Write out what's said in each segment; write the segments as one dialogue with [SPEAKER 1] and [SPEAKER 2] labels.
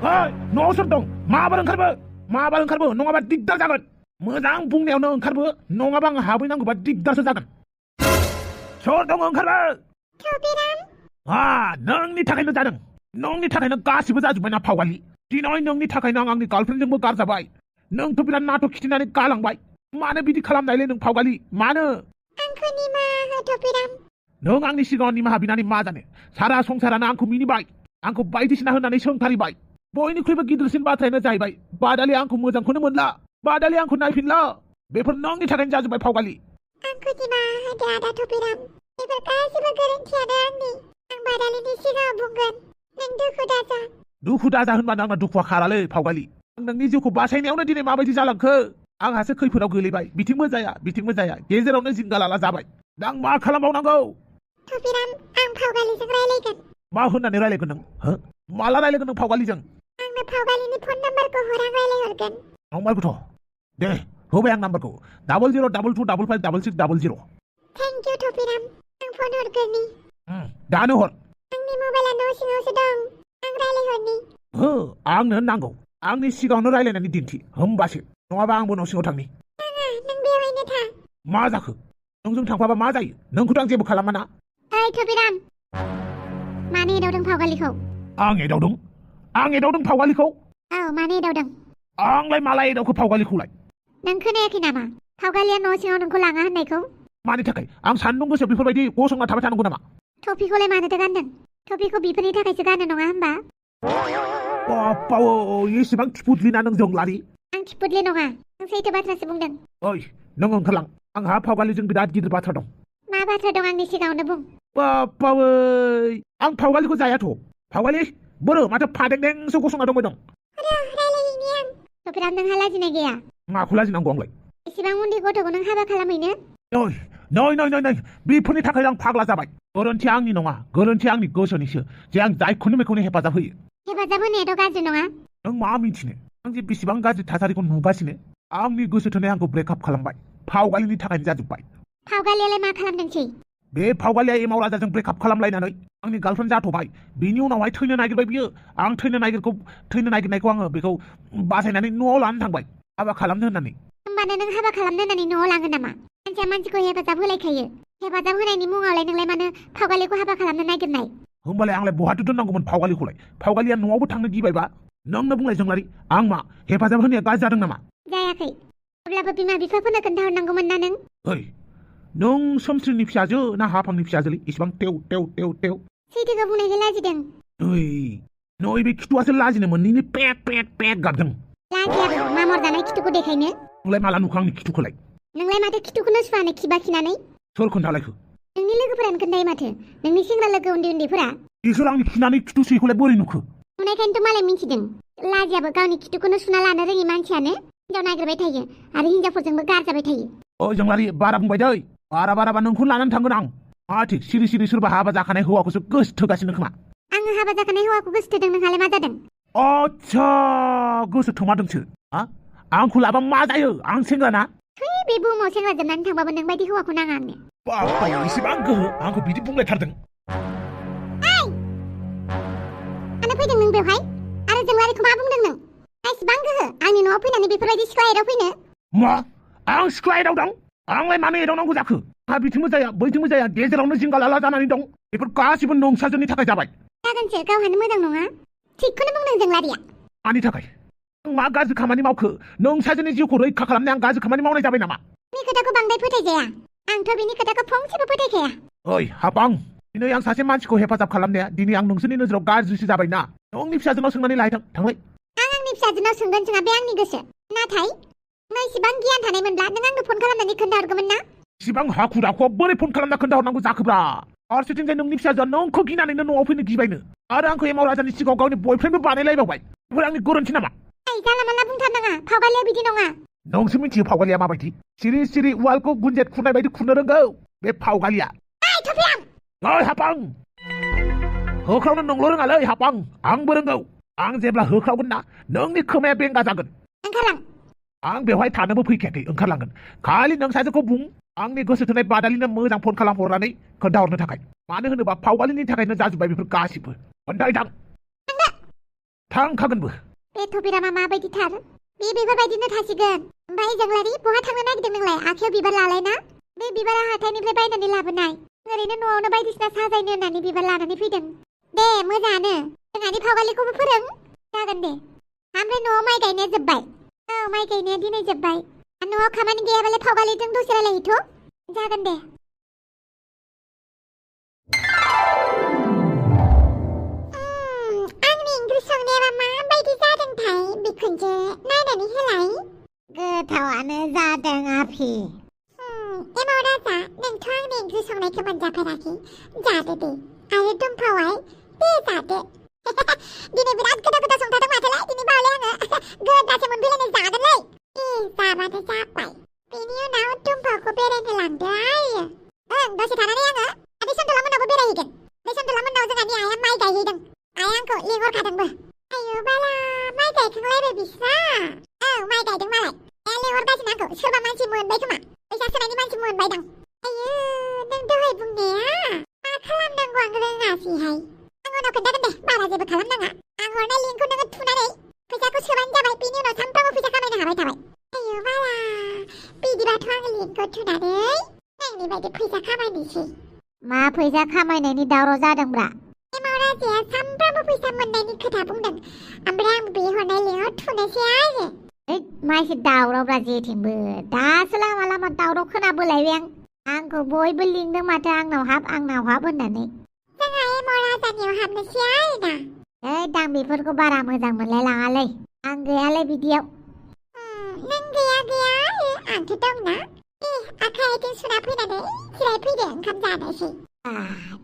[SPEAKER 1] न'आव सोर दं माबार ओंखारबो नङाबा दिगदार जागोन मोजां बुंनायावनो ओंखारबो नङाबा आं हाबैनांगौबा दिगदारसो जागोन सोर दं ओंखारबो नोंनि थाखायनो जादों नोंनि थाखायनो गासिबो जाजोब्बायना फावगालि दिनै नोंनि थाखायनो आं आंनि गार्लफ्रेन्डजोंबो गारजाबाय नोंथ' बिराद नाथ' खिथिनानै गालांबाय मानो बिदि खालामनायलै नों फावगालि मानो नों आंनि सिगाङाव निमाहा बिनानै मा जानो सारा संसारानो आंखौ मिनिबाय आंखौ बायदिसिना होननानै सोंखारिबाय बयनिख्रुइबो गिदिरसिन बाथ्रायानो जाहैबाय बादालि आंखौ मोजांखौनो मोनला बादालि आंखौ नायफिनला बेफोर नोंनि थाखायनो जाजोब्बाय फावगालि
[SPEAKER 2] आंखौ निमाहा होदो आदा थफिराम बेफोर गासिबो गोरोन्थियानो आंनि आं बादालिनि सिगाङाव बुंगोन नों
[SPEAKER 1] दुखु दाजा होनबानो आंना दुखुआ खारालै फावगालि आं नोंनि जिउखौ बासायनायावनो दिनै माबायदि जालांखो आंहासो खैफोदाव गोलैबाय बिथिंबो जाया गेजेरावनो जिंगा लाला जाबाय दा आं मा खालामबावनांगौ
[SPEAKER 2] थफिराम आं फावगालिजों रायलायगोन
[SPEAKER 1] मा होननानै रायलायगोन नों माला रायलायगोन नों फावगालिजों
[SPEAKER 2] आंनो फावगालिनि फन नाम्बारखौ हर आं रायलायहरगोन
[SPEAKER 1] नंमारगौथ' दे होबाय आं नाम्बारखौ 0022255600
[SPEAKER 2] थेंक इउ थफिराम आं फन हरगोरनि
[SPEAKER 1] दानो हर
[SPEAKER 2] आंनि मबाइला न' सिङावसो दं आं रायलायहरनि
[SPEAKER 1] आंनो नांगौ आंनि सिगाङावनो रायलायनानै दिन्थि होमबासो नङाबा आंबो न' सिङाव थांनि
[SPEAKER 2] नों बेवहायनो था
[SPEAKER 1] मा जाखो नोंजों थांफाबा मा जायो नोंखौथ' आं जेबो खालामा ना
[SPEAKER 2] ओइ थफिराम मानो एदावदों फावगालिखौ
[SPEAKER 1] आं एदावदों फावगालिखौ
[SPEAKER 2] औ मानो एदावदों
[SPEAKER 1] आंलाय माला एदावखो फावगालिखौलाय
[SPEAKER 2] नों खोनायाखै नामा फावगालिया न' सिङाव नोंखौ लाङा होननायखौ
[SPEAKER 1] मानि थाखाय आं सान्दुं गोसोआव बेफोरबायदि गसंना थाबाय थानांगौ नामा
[SPEAKER 2] टफिखौलाय मानोथो गानदों टफिखौ बिफोरनि थाखायसो गानो नङा होमबा
[SPEAKER 1] एसेबां थिफुदलिना नों जोंलारि
[SPEAKER 2] आं थिफुदलि नङा आं सैथो बाथ्रासो बुंदों
[SPEAKER 1] ओइ नों ओंखारलां आंहा फावगालिजों बिराद गिदिर बाथ्रा दं
[SPEAKER 2] मा बाथ्रा दं आंनि सिगाङावनो बुं
[SPEAKER 1] आं फावगालिखौ जायाथ' फावगालि बोरो माथो फादेंदेंसो गसंना दंबाय दं
[SPEAKER 2] रायलायहैनि आं टफिराम नोंहा लाजिनाय गैया
[SPEAKER 1] माखौ लाजिनांगौ आंलाय
[SPEAKER 2] इसेबां उन्दै गथ'खौ नों हाबा खालामहैनो
[SPEAKER 1] नै बेफोरनि थाखाय आं फाग्ला जाबाय गोरोन्थिया आंनि नङा गोरोन्थिया आंनि गोसोनिसो जे आं जायखौनो बेखौनो हेफाजाब होयो
[SPEAKER 2] हेफाजाब होनायाथ' गाज्रि नङा
[SPEAKER 1] नों मा मिन्थिनो आं जे बेसेबां गाज्रि थासारिखौ नुगासिनो आंनि गोसो थोनाया आंखौ ब्रेकआप खालामबाय फावगालिनि थाखायनो जाजोब्बाय
[SPEAKER 2] फावगालियालाय मा खालामदोंसै
[SPEAKER 1] बे फावगालिया एमाव राजाजों ब्रेकआप खालामलायनानै आंनि गार्लफ्रेन्ड जाथ'बाय बिनि उनावहाय थैनो नागिरबाय बियो आं थैनो नागिरनायखौ आङो बेखौ बासायनानै न'आव लानानै थांबाय हाबा खालामनो होननानै
[SPEAKER 2] होमबानो नों हाबा खालामनो होननानै न'आव लाङो नामा मानसिया मानसिखौ हेफाजाब होलायखायो हेफाजाब होनायनि मुङावलाय नोंलाय मानो फावगालिखौ हाबा खालामनो नागिरनाय
[SPEAKER 1] होमबालाय आंलाय बहाथो दोननांगौमोन फावगालिखौलाय फावगालिया न'आवबो थांनो गिबायबा नोंनो बुंलाय जोंलारि आं मा हेफाजाब होनाया गाज्रि जादों नामा
[SPEAKER 2] जायाखै अब्लाबो बिमा बिफाफोरनो खोन्थाहरनांगौमोन ना
[SPEAKER 1] नों सोमस्रिनि फिसाजो ना हाफांनि फिसाजोलै इसिबां तेव
[SPEAKER 2] सैथोखौ बुंनायखाय लाजिदों
[SPEAKER 1] नै बे खिथुआसो लाजिनो मोननैनि पेक गाबदों
[SPEAKER 2] लाजियाबो मामर जानाय खिथुखौ देखायनो
[SPEAKER 1] नोंलाय माला नुखो आंनि खिथुखौलाय
[SPEAKER 2] नोंलाय माथो खिथुखौनो सुवानो खिबा खिनानै
[SPEAKER 1] सोर खोन्थालायखो
[SPEAKER 2] नोंनि लोगोफोरानो खोन्थायो माथो नोंनि सेंग्रा लोगो उन्दैफोरा
[SPEAKER 1] बिसोर आंनि खिनानै खिथु सुयैखौलाय बोरै नुखो
[SPEAKER 2] नुनायखायनोथ' मालाय मिन्थिदों लाजियाबो गावनि खिथुखौनो सुना लानो रोङि मानसियानो हिनजाव नागिरबाय थायो आरो हिनजावफोरजोंबो गारजाबाय थायो
[SPEAKER 1] जोंलारि बारा बुंबाय दै बाराबा नोंखौनो लानानै थांगोन आं माथो सिरि सोरबा हाबा जाखानाय हौवाखौसो गोसोथोगासिनो खोमा
[SPEAKER 2] आङो हाबा जाखानाय हौवाखौ गोसोथोदों नोंहालाय मा जादों
[SPEAKER 1] आच्छा गोसोथोमादोंसो आंखौ लाबा मा जायो आं सेंग्राना
[SPEAKER 2] बे बुहुमाव सेंग्रा जोबनानै थांबाबो नों बायदि हौवाखौ नाङा आंनो
[SPEAKER 1] इसेबां गोहो आंखौ बिदि बुंलायथारदों
[SPEAKER 2] मानो फैदों नों बेवहाय आरो जोंलारिखौ मा बुंदों नों इसेबां गोहो आंनि न'आव फैनानै बेफोरबायदि सिख्ला एदावफैनो
[SPEAKER 1] मा आं सिख्ला एदावदों आंलाय मानो एदावनांगौ जाखो आंहा बिथिंबो जाया बैथिंबो जाया गेजेरावनो जिंगा लाला जानानै दं बेफोर गासिबो नोंसाजोनि थाखाय जाबाय
[SPEAKER 2] जागोनसो गावहानो मोजां नङा थिगखौनो बुंदों जोंलारिया
[SPEAKER 1] मानि थाखाय आं मा गाज्रि खामानि मावखो नोंसाजोनि जिउखौ रैखा खालामनाय आं गाज्रि खामानि मावनाय जाबाय नामा
[SPEAKER 2] नि खोथाखौ बांद्राय फोथायजाया आंथ' बिनि खोथाखौ फंसेबो फोथायखाया
[SPEAKER 1] हाबां दिनै आं सासे मानसिखौ हेफाजाब खालामनाया दिनै आं नोंसोरनि नोजोराव गाज्रिसो जाबायना नोंनि फिसाजोनाव सोंनानै लायथां थांलाय
[SPEAKER 2] आं आंनि फिसाजोनाव सोंगोन सोङा बे आंनि गोसो नाथाय नों इसेबां गियान थानायमोनब्ला नों आंनो फन खालामनानै खोन्थाहरगौमोन ना
[SPEAKER 1] इसिबां हाखु दाखुआव बोरै फन खालामना खोन्थाहरनांगौ जाखोब्रा फारसेथिंजाय नोंनि फिसाजोआ नोंखौ गिनानैनो न'आव फैनो गिबायनो आरो आंखौ एमाव राजानि सिगाङाव गावनि बयफ्रेन्डबो बानायलायबावबाय बेफोर आंनि गोरोन्थि नामा
[SPEAKER 2] जानला मानला बुंथारनाङा फावगालिया बिदि नङा
[SPEAKER 1] नोंसो मिथियो फावगालिया माबायदि सिरि उवालखौ गुनजेत खुरनाय बायदि खुरनो रोंगौ बे फावगालिया हापां होख्रावनो नोंल' रोङालै हापां आंबो रोंगौ आं जेब्ला होख्रावगोन ना नोंनि खोमाया बेंगा जागोन
[SPEAKER 2] ओंखारलां
[SPEAKER 1] आं बेवहाय थानोबो फैखायाखै ओंखारलांगोन खालि नों सासेखौ बुं आंनि गोसो थोनाय बादालिनो मोजां फन खालामहरनानै खोन्थाहरनो थाखाय मानो होनोबा फावगालिनि थाखायनो जाजोब्बाय बेफोर गासिबो खोन्थाहैथां थांखागोनबो
[SPEAKER 2] बे थफिरामा माबायदिथार बे बेफोरबायदिनो थासिगोन ओमफ्राय जोंलारि बहा थांनो नागिरदों नोंलाय आखायाव बिबार लालायना बे बिबारा हाथायनिफ्राय बायनानै लाबोनाय ओरैनो न'आवनो बायदिसिना साजायनो होननानै बिबार लानानै फैदों दे मोजाङानो जोंहानि फावगालिखौबो फोरों जागोन दे ओमफ्राय न'आव माइ गायनाया जोब्बाय औ माइ गायनाया दिनै जोब्बाय न'आव खामानि गैयाबालाय फावगालिजों दसे रायलायहैथ' जागोन दे आंनि ओंख्रि संनाया माबायदि जादोंथाय बिखुनजो नायनानै होलाय गोथावानो जादों आफि एमाव राजा नोंथ' आंनि ओंख्रि संनायखौ मोनजाफेराखै जादो दे आरो दुम्फावाय दे जादो दिनै बिराद गोथाव संथारदों माथोलाय दिनै बावले आङो गोदासो मोनफैलायनाय जागोनलै जाबानो जाबाय बेनि उनाव दुम्फाखौ बेरायनो लांदो आयो दसे थानानै आङो आदै सन्तला मोननावबो बेरायहैगोन आदै सन्तला मोननाव जोंहानि आइया माइ गायहैदों आइया आंखौ लिंहरखादोंबो आयौ बाला माइ गायखांलायबाय बिस्रा औ माइ गायदों मालाय लिंहरगासिनो आंखौ सोरबा मानसि मोनबाय खोमा फैसा सोनायनि मानसि मोनबायदां आयौ नों दहाय बुंनाया मा खालामनांगौ आं रोङासैहाय आं उनाव खोन्थागोन दे बारा जेबो खालामनाङा आं हरनाय लिंकखौ नोङो थुनानै फैसाखौ सोबानो जाबाय बिनि उनाव सानफ्रामबो फैसा खामायनो हाबाय थाबाय आयौ बाला बिदिबाथ' आं लिंकखौ थुनानै नोंनि बायदि फैसा खामायनोसै मा फैसा खामायनायनि दावराव जादोंब्रा एमाव राजाया सानफ्रामबो फैसा मोननायनि खोथा बुंदों ओमफ्राय आं बे हरनाय लिंकआव थुनोसै आरो माइसि दावरावब्रा जेथिंबो दासो लामा लामा दावराव खोनाबोलायबाय आंखौ बयबो लिंदों माथो आंनाव हाब होननानै जोंहा एमाव राजानियाव हाबनोसै आरोना दां बेफोरखौ बारा मोजां मोनलाय लाङालै आं गैयालै बिदियाव नों गैया आंथ' दंना आखाइ आथिं सुना फैनानै जिरायफैदो ओंखाम जानोसै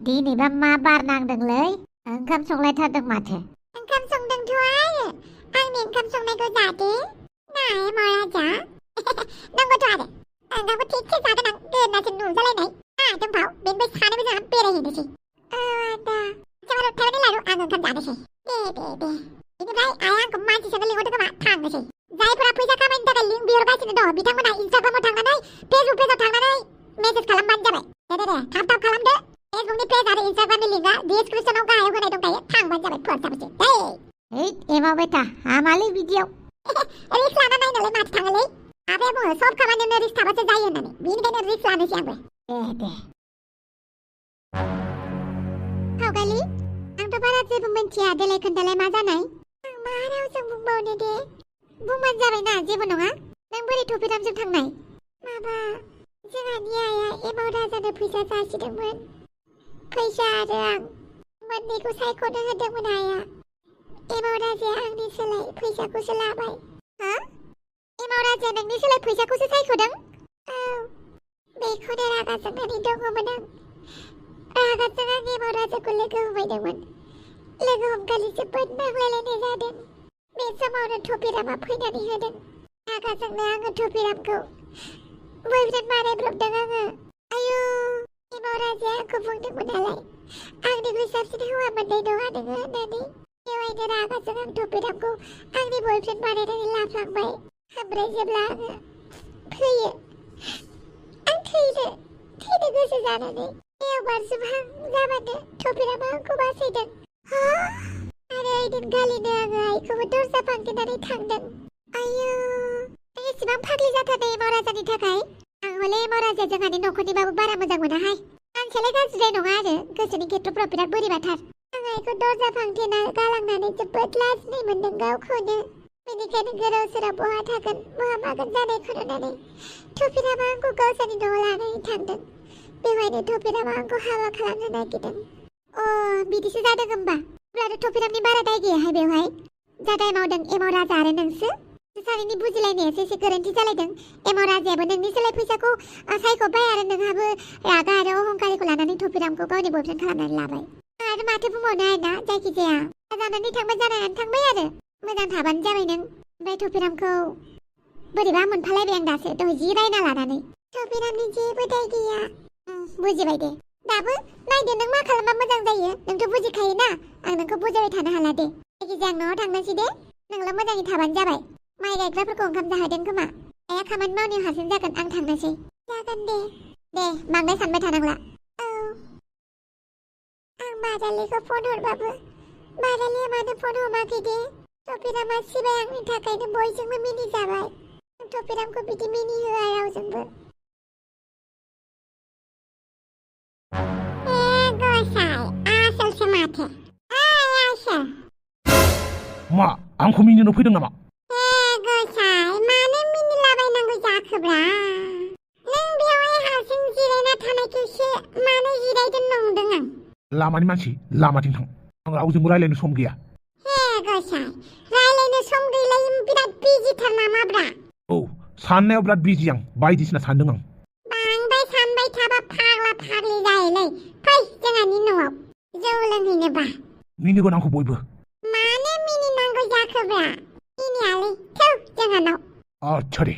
[SPEAKER 2] दिनैबा मा बार नांदोंलै ओंखाम संलायथारदों माथो ओंखाम संदोंथ' आरो आंनि ओंखाम संनायखौ जादो ना एमाव राजा नंगौथ' आरो ओंखामखौ थिगसे जागोन आं गोदनासो नुजालायनाय दुम्फाव बेनिफ्राय सानैबो जोंहा बेरायहैनोसै आदा जोंहा थाबैनो लारु आं ओंखाम जानोसै दे बेनिफ्राय आइया आंखौ मानसि सोंनो लिंहरदों खोमा थांनोसै जायफोरा फैसा खामायनो थाखाय लिंक बिहरगासिनो दं बिथांमोना इन्सटाग्रामाव थांनानै फेसबुक पेजाव थांनानै मेसेज खालामबानो जाबाय दे थाब खालामदो फेसबुकनि पेज आरो इन्सटाग्रामनि लिंकआ डिसक्रिपसनाव गाहायाव होनाय दंखायो थांबानो जाबाय फरायसाफोरसै दे एमाव बेटा हामालै बिदियाव रिक्स लाना नायनोलाय माथो थाङोलै आफाया बुङो सब खामानियावनो रिक्स थाबासो जायो होननानै बेनिखायनो रिक्स लानोसै आंबो दे फावगालि आंथ' बारा जेबो मिन्थिया देलाय खोन्थालाय मा जानाय आं मा रावजों बुंबावनो दे बुंबानो जाबायना जेबो नङा नों बोरै थफिरामजों थांनाय माबा जोंहानि आइया एमाव राजानो फैसा जासिदोंमोन फैसा आरो आं मोननैखौ सायख'नो होदोंमोन आइया एमाव राजाया आंनि सोलाय फैसाखौसो लाबाय एमाव राजाया नोंनि सोलाय फैसाखौसो सायख'दों औ बेखौनो रागा जोंनानै दङमोन आं रागाजों आं एमाव राजाखौ लोगो हमहैदोंमोन लोगो हमखालि जोबोद नांलायलायनाय जादों बे समावनो थफिरामा फैनानै होदों रागाजोंनो आङो थफिरामखौ बयफ्रेन्ड बानायब्रबदों आङो आयु एमाव राजाया आंखौ बुंदोंमोन नालाय आंनिख्रुइ साबसिन हौवा मोननाय नङा नोङो होननानै बेवहायनो रागाजों आं थफिरामखौ आंनि बयफ्रेन्ड बानायनानै लाफ्लांबाय ओमफ्राय जेब्ला आङो फैयो आं थैनो गोसो जानानै दैयाव बारजुमहां जाबानो थफिरामा आंखौ बासायदों आरो ओइदिनखालिनो आङो आइखौबो दरजा फांथेनानै थांदों आयौ एसेबां फाग्लि जाथारदों एमाव राजानि थाखाय आं हले एमाव राजाया जोंहानि न'खरनिबाबो बारा मोजां मोनाहाय मानसियालाय गाज्रिद्राय नङा आरो गोसोनि खेत्र'फ्राव बिराद बोरैबाथार आं आइखौ दरजा फांथेना गालांनानै जोबोद लाजिनाय मोनदों गावखौनो बेनिखायनो गोदाव सोराव बहा थागोन बहा मागोन जानायखौ नुनानै थफिरामा आंखौ गावसोरनि न'आव लानानै थांदों बेवहायनो थफिरामा आंखौ हाबा खालामनो नागिरदों बिदिसो जादों होमबा अब्लाथ' थफिरामनि बारा दाय गैयाहाय बेवहाय जा दाय मावदों एमाव राजा आरो नोंसो सानैनि बुजिलायनायासो एसे गोरोन्थि जालायदों एमाव राजायाबो नोंनि सोलाय फैसाखौ सायख'बाय आरो नोंहाबो रागा आरो अहंकारिखौ लानानै थफिरामखौ गावनि बयफ्रेन्ड खालामनानै लाबाय आरो माथो बुंबावनो आरोना जायखिजाया जानानै थांबाय जानानै थांबाय आरो मोजां थाबानो जाबाय नों ओमफ्राय थफिरामखौ बोरैबा मोनफालायबाय आं दासो दहाय जि रायना लानानै थफिरामनि जेबो दाय गैया बुजिबाय दे दाबो नायदो नों मा खालामबा मोजां जायो नोंथ' बुजिखायोना आं नोंखौ बुजायबाय थानो हाला दे जायखिजाया आं न'आव थांनोसै दे नोंल' मोजाङै थाबानो जाबाय माइ गायग्राफोरखौ ओंखाम जाहोदों खोमा आइया खामानि मावनायाव हारसिं जागोन आं थांनोसै जागोन दे बांद्राय सानबाय थानांला औ आं बादालिखौ फन हरबाबो बारालिया मानो फन हमाखै दे टपिरामा सिबाय आंनि थाखायनो बयजोंबो मिनि जाबाय आं टपिरामखौ बिदि मिनि होआ रावजोंबो गसाय आसलसो माथो आसोल
[SPEAKER 1] मा आंखौ मिनिनो फैदों नामा
[SPEAKER 2] गसाय मानो मिनिलाबायनांगौ जाखोब्रा नों बेवहाय हारसिं जिरायना थानायखौसो मानो जिरायदों नंदों आं
[SPEAKER 1] लामानि मानसि लामाथिं थां आं रावजोंबो रायलायनो सम गैया
[SPEAKER 2] गसाय रायलायनो सम गैलाय बिराद बिजिथार नामाब्रा
[SPEAKER 1] औ साननायाव बिराद बिजि आं बायदिसिना सानदों आं
[SPEAKER 2] बांद्राय सानबाय थाबा फाग्ला फाग्लि जायोलै फै जोंहानि न'आव जौ लोंहैनोबा
[SPEAKER 1] मिनिगोन आंखौ बयबो
[SPEAKER 2] मानो मिनिनांगौ जाखोब्रा मिनियालै थौ जोंहानाव
[SPEAKER 1] आच्छा दे